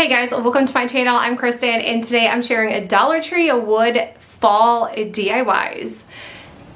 Hey guys, welcome to my channel. I'm Kristen and today I'm sharing a Dollar Tree wood fall DIYs.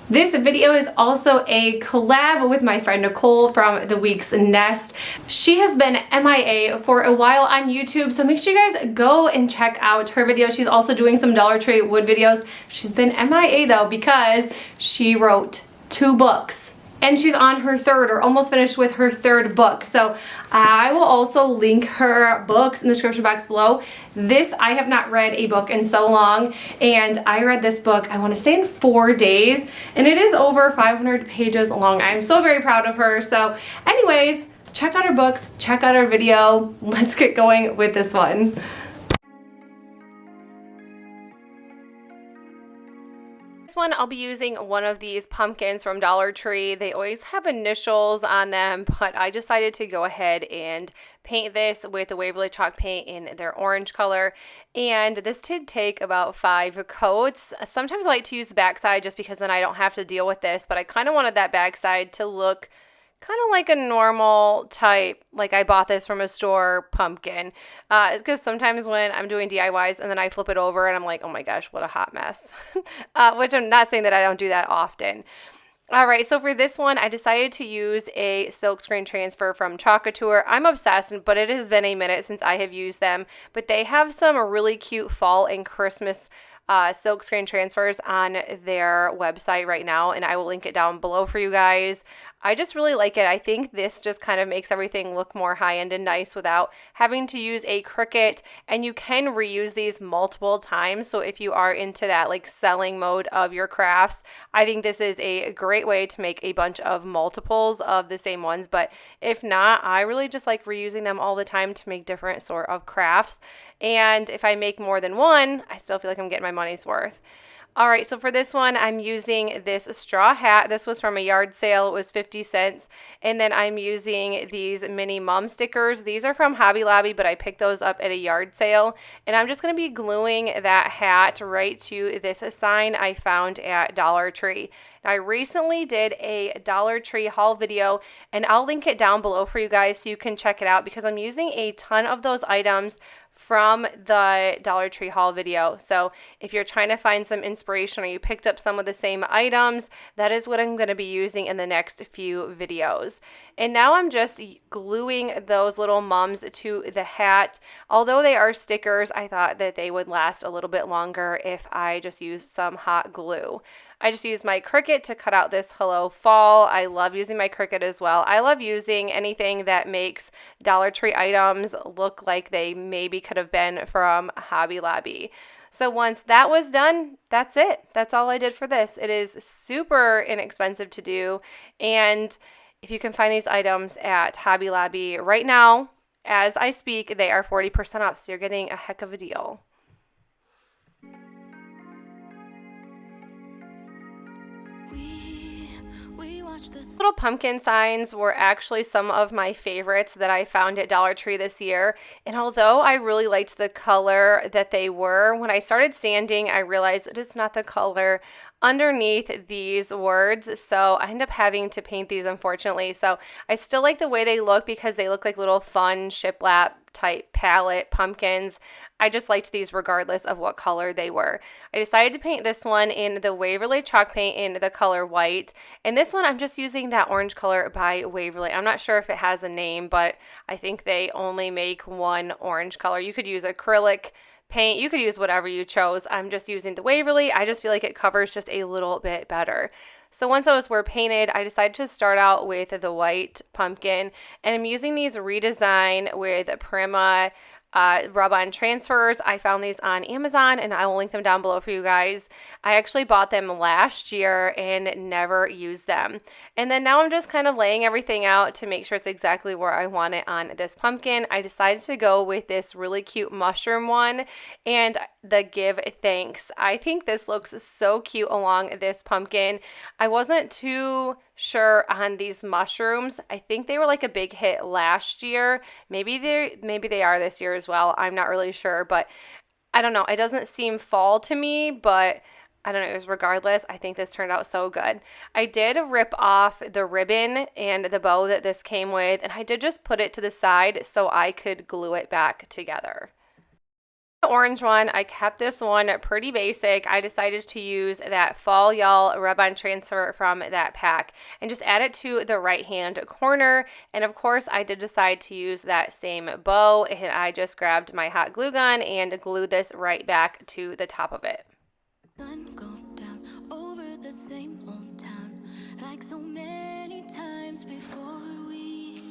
This video is also a collab with my friend Nicole from The Week's Nest. She has been MIA for a while on YouTube, so make sure you guys go and check out her video. She's also doing some Dollar Tree wood videos. She's been MIA though because she wrote 2 books. And she's on her 3rd or almost finished with her 3rd book. So I will also link her books in the description box below. I have not read a book in so long, and I read this book, I want to say in 4 days, and it is over 500 pages long. I'm so very proud of her. So anyways, check out her books, check out her video. Let's get going with this one. One I'll be using one of these pumpkins from Dollar Tree. They always have initials on them, but I decided to go ahead and paint this with the Waverly chalk paint in their orange color, and this did take about 5 coats. Sometimes I like to use the backside just because then I don't have to deal with this, but I kind of wanted that backside to look kind of like a normal type, like I bought this from a store pumpkin. It's because sometimes when I'm doing DIYs and then I flip it over and I'm like, oh my gosh, what a hot mess. Which I'm not saying that I don't do that often. All right, so for this one, I decided to use a silkscreen transfer from Chalkateur. I'm obsessed, but it has been a minute since I have used them. But they have some really cute fall and Christmas silkscreen transfers on their website right now, and I will link it down below for you guys. I just really like it. I think this just kind of makes everything look more high-end and nice without having to use a Cricut, and you can reuse these multiple times. So if you are into that like selling mode of your crafts, I think this is a great way to make a bunch of multiples of the same ones. But if not, I really just like reusing them all the time to make different sort of crafts. And if I make more than one, I still feel like I'm getting my money's worth. All right, so for this one, I'm using this straw hat. This was from a yard sale. It was 50 cents. And then I'm using these mini mum stickers. These are from Hobby Lobby, but I picked those up at a yard sale. And I'm just going to be gluing that hat right to this sign I found at Dollar Tree. I recently did a Dollar Tree haul video, and I'll link it down below for you guys so you can check it out because I'm using a ton of those items from the Dollar Tree haul video. So if you're trying to find some inspiration or you picked up some of the same items, that is what I'm going to be using in the next few videos. And now I'm just gluing those little mums to the hat. Although they are stickers, I thought that they would last a little bit longer if I just used some hot glue. I just used my Cricut to cut out this Hello Fall. I love using my Cricut as well. I love using anything that makes Dollar Tree items look like they maybe could have been from Hobby Lobby. So once that was done, that's it. That's all I did for this. It is super inexpensive to do. And if you can find these items at Hobby Lobby right now, as I speak, they are 40% off. So you're getting a heck of a deal. Little pumpkin signs were actually some of my favorites that I found at Dollar Tree this year. And although I really liked the color that they were, when I started sanding, I realized that it's not the color underneath these words, so I end up having to paint these, unfortunately. So I still like the way they look because they look like little fun shiplap type palette pumpkins. I just liked these regardless of what color they were. I decided to paint this one in the Waverly chalk paint in the color white, and this one I'm just using that orange color by Waverly. I'm not sure if it has a name, but I think they only make one orange color. You could use acrylic paint, you could use whatever you chose. I'm just using the Waverly. I just feel like it covers just a little bit better. So once those were painted, I decided to start out with the white pumpkin, and I'm using these Redesign with Prima rub-on transfers. I found these on Amazon, and I will link them down below for you guys. I actually bought them last year and never used them. And then now I'm just kind of laying everything out to make sure it's exactly where I want it on this pumpkin. I decided to go with this really cute mushroom one and the Give Thanks. I think this looks so cute along this pumpkin. I wasn't too sure on these mushrooms. I think they were like a big hit last year. Maybe they are this year as well. I'm not really sure, but I don't know. It doesn't seem fall to me, but I don't know, it was regardless. I think this turned out so good. I did rip off the ribbon and the bow that this came with, and I did just put it to the side so I could glue it back together. The orange one, I kept this one pretty basic. I decided to use that Fall Y'all rub-on transfer from that pack and just add it to the right-hand corner. And of course, I did decide to use that same bow, and I just grabbed my hot glue gun and glued this right back to the top of it. Sun go down over the same old town, like so many times before. We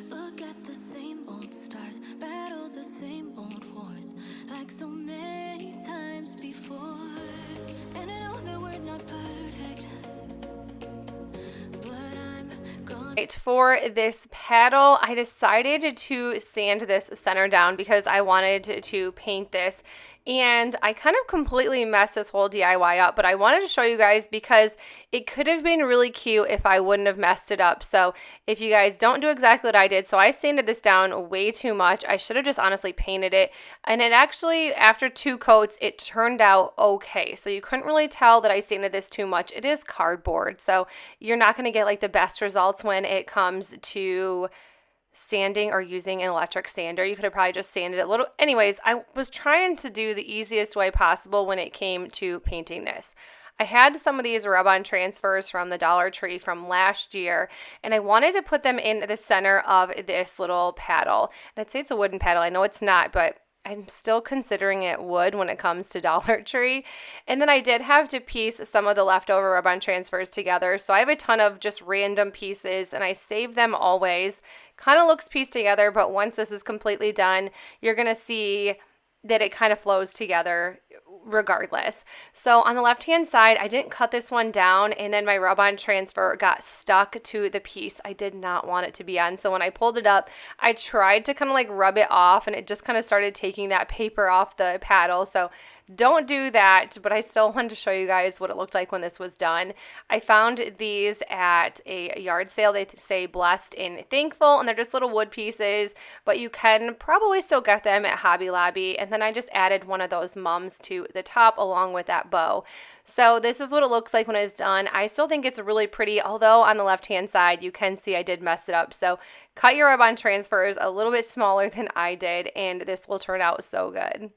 look at the same old stars, battle the same old wars, like so many times before. And I know that we're not perfect, but I'm gone. Right, for this paddle, I decided to sand this center down because I wanted to paint this, and I kind of completely messed this whole DIY up, but I wanted to show you guys because it could have been really cute if I wouldn't have messed it up. So if you guys don't do exactly what I did, so I sanded this down way too much. I should have just honestly painted it, and it actually, after 2 coats, it turned out okay. So you couldn't really tell that I sanded this too much. It is cardboard, so you're not going to get like the best results when it comes to sanding or using an electric sander. You could have probably just sanded it a little. Anyways, I was trying to do the easiest way possible when it came to painting this. I had some of these rub-on transfers from the Dollar Tree from last year, and I wanted to put them in the center of this little paddle. And I'd say it's a wooden paddle. I know it's not, but I'm still considering it wood when it comes to Dollar Tree. And then I did have to piece some of the leftover rub-on transfers together. So I have a ton of just random pieces, and I save them always. Kind of looks pieced together, but once this is completely done, you're going to see that it kind of flows together regardless. So on the left-hand side, I didn't cut this one down, and then my rub-on transfer got stuck to the piece I did not want it to be on. So when I pulled it up, I tried to kind of like rub it off, and it just kind of started taking that paper off the paddle. So don't do that, but I still wanted to show you guys what it looked like when this was done. I found these at a yard sale. They say blessed and thankful, and they're just little wood pieces, but you can probably still get them at Hobby Lobby. And then I just added one of those mums to the top along with that bow. So this is what it looks like when it's done. I still think it's really pretty, although on the left-hand side, you can see I did mess it up. So cut your rub-on transfers a little bit smaller than I did, and this will turn out so good.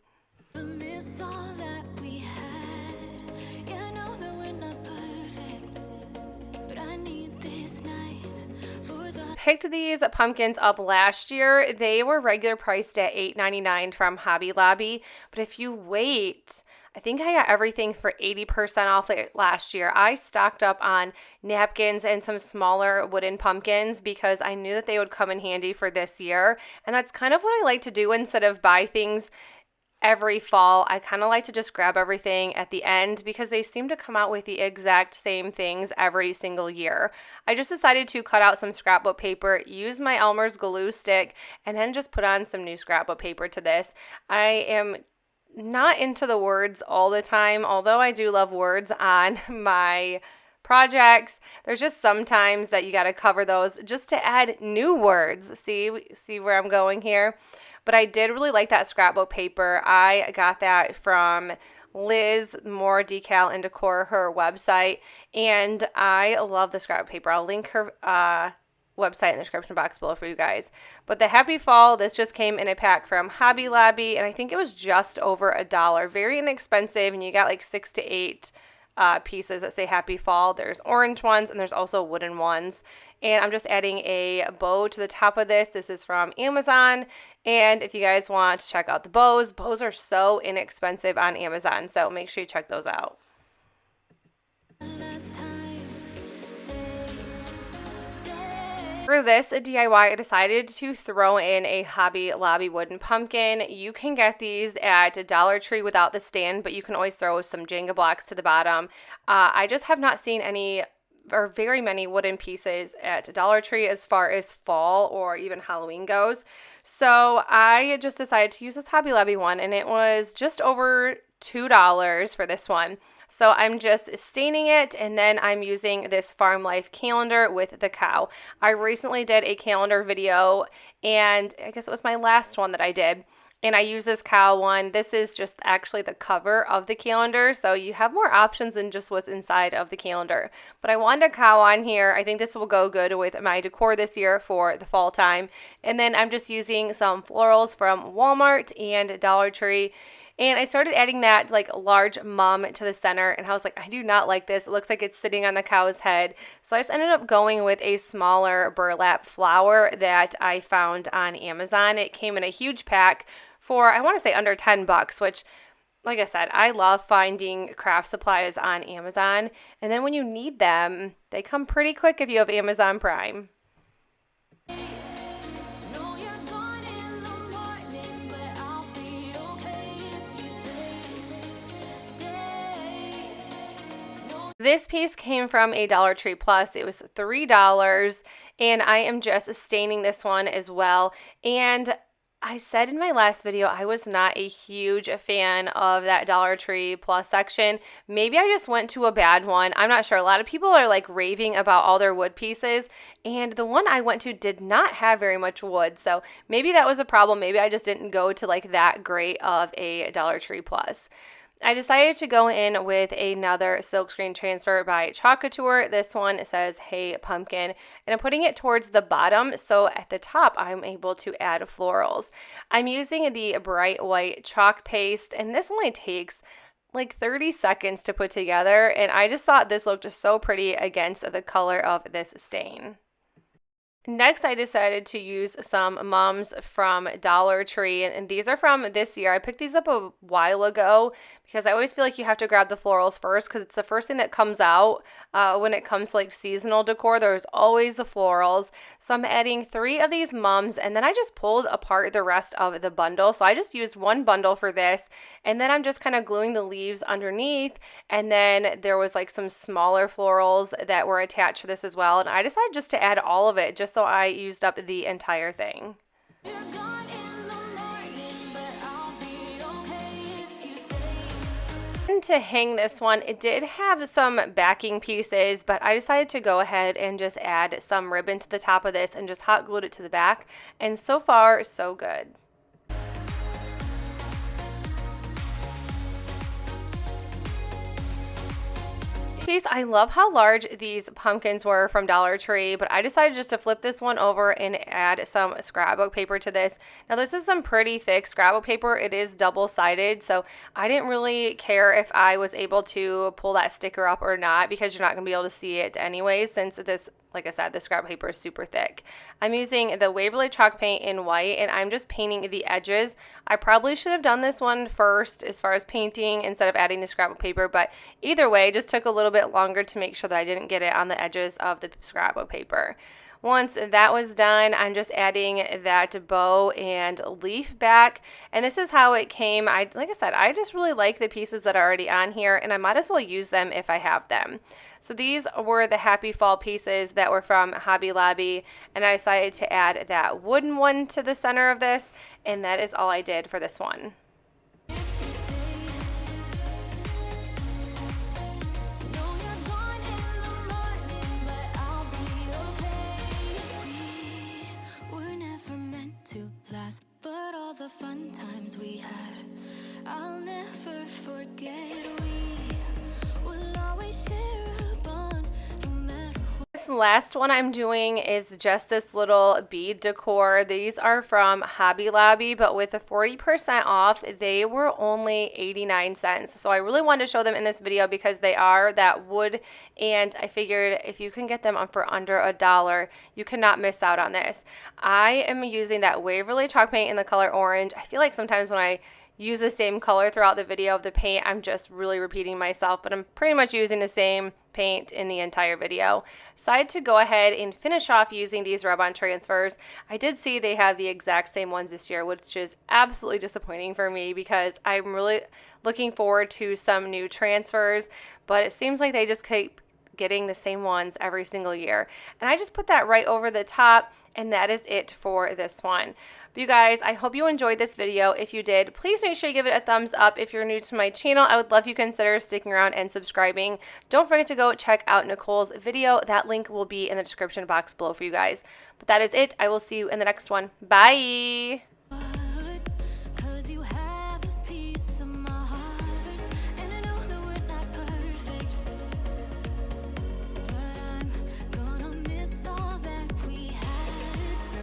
Picked these pumpkins up last year. They were regular priced at $8.99 from Hobby Lobby, but if you wait, I think I got everything for 80% off last year. I stocked up on napkins and some smaller wooden pumpkins because I knew that they would come in handy for this year, and that's kind of what I like to do instead of buy things every fall. I kind of like to just grab everything at the end because they seem to come out with the exact same things every single year. I just decided to cut out some scrapbook paper, use my Elmer's glue stick, and then just put on some new scrapbook paper to this. I am not into the words all the time, although I do love words on my projects. There's just sometimes that you got to cover those just to add new words. See where I'm going here? But I did really like that scrapbook paper. I got that from Liz, More Decal and Decor, her website, and I love the scrapbook paper. I'll link her website in the description box below for you guys. But the Happy Fall, this just came in a pack from Hobby Lobby, and I think it was just over $1. Very inexpensive, and you got like 6 to 8 pieces that say Happy Fall. There's orange ones, and there's also wooden ones. And I'm just adding a bow to the top of this. This is from Amazon. And if you guys want to check out the bows are so inexpensive on Amazon. So make sure you check those out. For this DIY, I decided to throw in a Hobby Lobby wooden pumpkin. You can get these at Dollar Tree without the stand, but you can always throw some Jenga blocks to the bottom. I just have not seen any or very many wooden pieces at Dollar Tree as far as fall or even Halloween goes. So I just decided to use this Hobby Lobby one, and it was just over $2 for this one. So I'm just staining it, and then I'm using this Farm Life calendar with the cow. I recently did a calendar video, and I guess it was my last one that I did. and I use this cow one. This is just actually the cover of the calendar, so you have more options than just what's inside of the calendar. But I wanted a cow on here. I think this will go good with my decor this year for the fall time. And then I'm just using some florals from Walmart and Dollar Tree. And I started adding that like large mum to the center, and I was like, I do not like this. It looks like it's sitting on the cow's head. So I just ended up going with a smaller burlap flower that I found on Amazon. It came in a huge pack for, I want to say, under $10, which, like I said, I love finding craft supplies on Amazon. And then when you need them, they come pretty quick if you have Amazon Prime. This piece came from a Dollar Tree Plus. It was $3, and I am just staining this one as well. And I said in my last video I was not a huge fan of that Dollar Tree Plus section. Maybe I just went to a bad one. I'm not sure. A lot of people are like raving about all their wood pieces, and the one I went to did not have very much wood. So maybe that was a problem. Maybe I just didn't go to like that great of a Dollar Tree Plus. I decided to go in with another silkscreen transfer by Chalk Couture. This one says, Hey Pumpkin, and I'm putting it towards the bottom, so at the top I'm able to add florals. I'm using the bright white chalk paste, and this only takes like 30 seconds to put together, and I just thought this looked so pretty against the color of this stain. Next, I decided to use some mums from Dollar Tree, and these are from this year. I picked these up a while ago because I always feel like you have to grab the florals first because it's the first thing that comes out when it comes to like seasonal decor. There's always the florals. So I'm adding 3 of these mums, and then I just pulled apart the rest of the bundle. So I just used one bundle for this, and then I'm just kind of gluing the leaves underneath, and then there was like some smaller florals that were attached to this as well, and I decided just to add all of it just so I used up the entire thing. To hang this one, it did have some backing pieces, but I decided to go ahead and just add some ribbon to the top of this and just hot glued it to the back, and so far so good. Piece, I love how large these pumpkins were from Dollar Tree, but I decided just to flip this one over and add some scrapbook paper to this. Now this is some pretty thick scrapbook paper. It is double-sided, so I didn't really care if I was able to pull that sticker up or not because you're not going to be able to see it anyways since this, like I said, the scrap paper is super thick. I'm using the Waverly chalk paint in white, and I'm just painting the edges. I probably should have done this one first as far as painting instead of adding the scrapbook paper, but either way, it just took a little bit longer to make sure that I didn't get it on the edges of the scrapbook paper. Once that was done, I'm just adding that bow and leaf back, and this is how it came. Like I said, I just really like the pieces that are already on here, and I might as well use them if I have them. So these were the Happy Fall pieces that were from Hobby Lobby, and I decided to add that wooden one to the center of this, and that is all I did for this one. But all the fun times we had, I'll never forget. We will always share a bond, no matter what. This last one I'm doing is just this little bead decor. These are from Hobby Lobby, but with a 40% off, they were only 89 cents. So I really wanted to show them in this video because they are that wood, and I figured if you can get them for under $1, you cannot miss out on this. I am using that Waverly chalk paint in the color orange. I feel like sometimes when I use the same color throughout the video of the paint, I'm just really repeating myself, but I'm pretty much using the same paint in the entire video. Decided to go ahead and finish off using these rub-on transfers. I did see they have the exact same ones this year, which is absolutely disappointing for me because I'm really looking forward to some new transfers, but it seems like they just keep getting the same ones every single year. And I just put that right over the top, and that is it for this one. But you guys, I hope you enjoyed this video. If you did, please make sure you give it a thumbs up. If you're new to my channel, I would love if you consider sticking around and subscribing. Don't forget to go check out Nicole's video. That link will be in the description box below for you guys. But that is it. I will see you in the next one. Bye!